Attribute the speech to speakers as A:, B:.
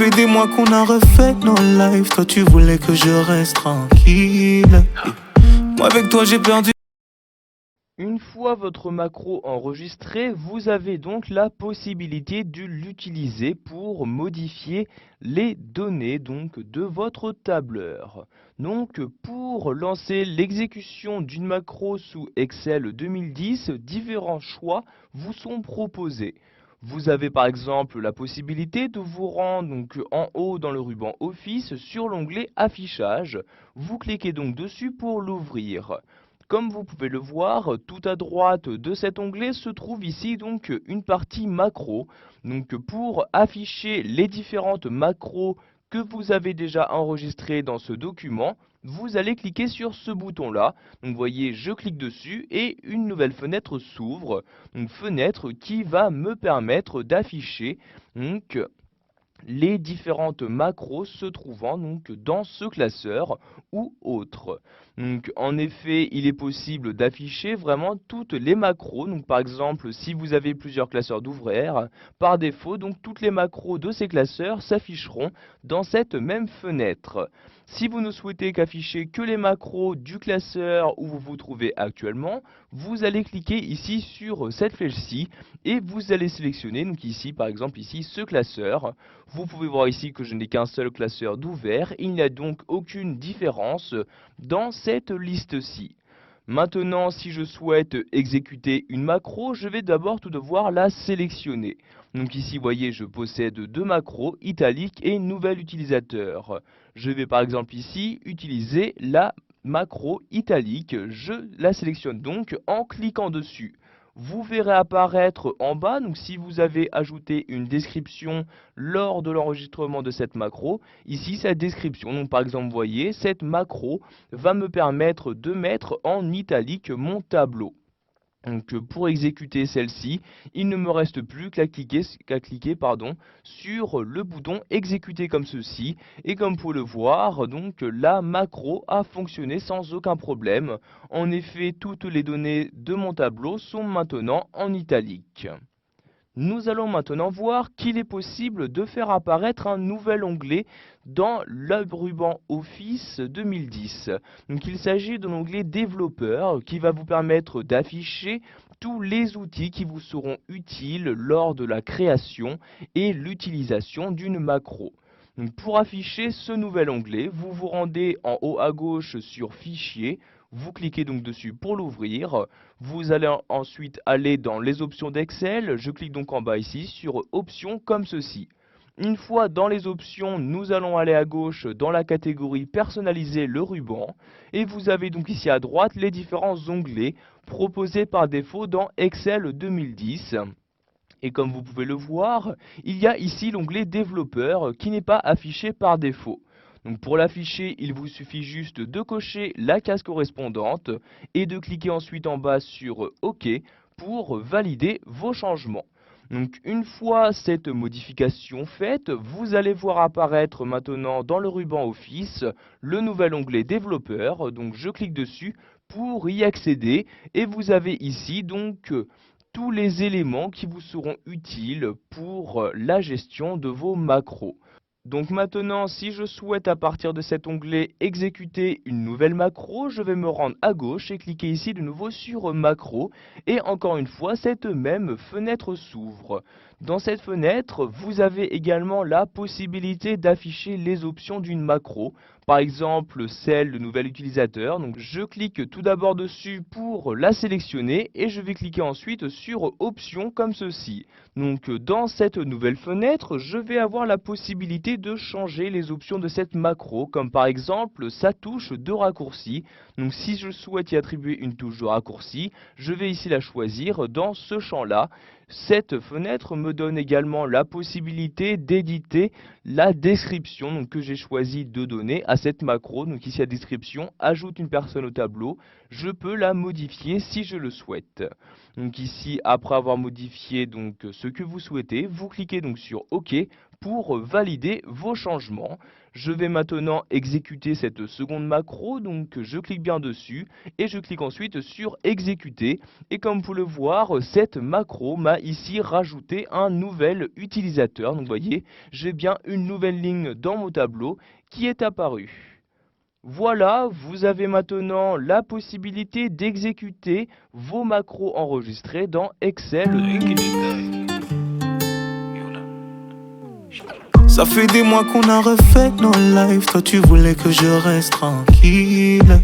A: fait des mois qu'on a refait nos lives. Toi tu voulais que je reste tranquille. Moi avec toi j'ai perdu.
B: Une fois votre macro enregistré, vous avez donc la possibilité de l'utiliser pour modifier les données donc de votre tableur. Donc pour lancer l'exécution d'une macro sous Excel 2010, différents choix vous sont proposés. Vous avez par exemple la possibilité de vous rendre donc en haut dans le ruban Office sur l'onglet Affichage. Vous cliquez donc dessus pour l'ouvrir. Comme vous pouvez le voir, tout à droite de cet onglet se trouve ici donc une partie macro. Donc pour afficher les différentes macros que vous avez déjà enregistrées dans ce document, vous allez cliquer sur ce bouton-là. Donc vous voyez, je clique dessus et une nouvelle fenêtre s'ouvre. Une fenêtre qui va me permettre d'afficher donc les différentes macros se trouvant donc dans ce classeur ou autre. Donc en effet, il est possible d'afficher vraiment toutes les macros. Donc par exemple, si vous avez plusieurs classeurs d'ouvrières, par défaut, donc toutes les macros de ces classeurs s'afficheront dans cette même fenêtre. Si vous ne souhaitez qu'afficher que les macros du classeur où vous vous trouvez actuellement, vous allez cliquer ici sur cette flèche-ci et vous allez sélectionner donc ici par exemple ici ce classeur. Vous pouvez voir ici que je n'ai qu'un seul classeur d'ouvert, il n'y a donc aucune différence dans cette liste-ci. Maintenant, si je souhaite exécuter une macro, je vais d'abord tout devoir la sélectionner. Donc ici, vous voyez, je possède deux macros, italique et nouvel utilisateur. Je vais par exemple ici utiliser la macro italique. Je la sélectionne donc en cliquant dessus. Vous verrez apparaître en bas, donc si vous avez ajouté une description lors de l'enregistrement de cette macro, ici sa description. Donc par exemple, vous voyez, cette macro va me permettre de mettre en italique mon tableau. Donc pour exécuter celle-ci, il ne me reste plus qu'à cliquer, sur le bouton exécuter comme ceci. Et comme vous pouvez le voir, donc la macro a fonctionné sans aucun problème. En effet, toutes les données de mon tableau sont maintenant en italique. Nous allons maintenant voir qu'il est possible de faire apparaître un nouvel onglet dans le ruban Office 2010. Donc il s'agit de l'onglet développeur qui va vous permettre d'afficher tous les outils qui vous seront utiles lors de la création et l'utilisation d'une macro. Donc pour afficher ce nouvel onglet, vous vous rendez en haut à gauche sur Fichier, vous cliquez donc dessus pour l'ouvrir. Vous allez ensuite aller dans les options d'Excel. Je clique donc en bas ici sur Options comme ceci. Une fois dans les options, nous allons aller à gauche dans la catégorie Personnaliser le ruban. Et vous avez donc ici à droite les différents onglets proposés par défaut dans Excel 2010. Et comme vous pouvez le voir, il y a ici l'onglet Développeur qui n'est pas affiché par défaut. Donc pour l'afficher, il vous suffit juste de cocher la case correspondante et de cliquer ensuite en bas sur OK pour valider vos changements. Donc une fois cette modification faite, vous allez voir apparaître maintenant dans le ruban Office le nouvel onglet Développeur. Donc je clique dessus pour y accéder et vous avez ici donc tous les éléments qui vous seront utiles pour la gestion de vos macros. Donc maintenant, si je souhaite à partir de cet onglet exécuter une nouvelle macro, je vais me rendre à gauche et cliquer ici de nouveau sur macro. Et encore une fois, cette même fenêtre s'ouvre. Dans cette fenêtre, vous avez également la possibilité d'afficher les options d'une macro. Par exemple, celle de nouvel utilisateur. Donc je clique tout d'abord dessus pour la sélectionner et je vais cliquer ensuite sur options comme ceci. Donc dans cette nouvelle fenêtre, je vais avoir la possibilité de changer les options de cette macro, comme par exemple sa touche de raccourci. Donc si je souhaite y attribuer une touche de raccourci, je vais ici la choisir dans ce champ-là. Cette fenêtre me donne également la possibilité d'éditer la description donc, que j'ai choisi de donner à cette macro. Donc ici la description, ajoute une personne au tableau, je peux la modifier si je le souhaite. Donc ici, après avoir modifié donc ce que vous souhaitez, vous cliquez donc sur OK pour valider vos changements. Je vais maintenant exécuter cette seconde macro, donc je clique bien dessus et je clique ensuite sur exécuter. Et comme vous pouvez le voir, cette macro m'a ici rajouté un nouvel utilisateur. Donc vous voyez, j'ai bien une nouvelle ligne dans mon tableau qui est apparue. Voilà, vous avez maintenant la possibilité d'exécuter vos macros enregistrés dans Excel Wikileaks.
A: Ça fait des mois qu'on a refait nos lives. Toi tu voulais que je reste tranquille.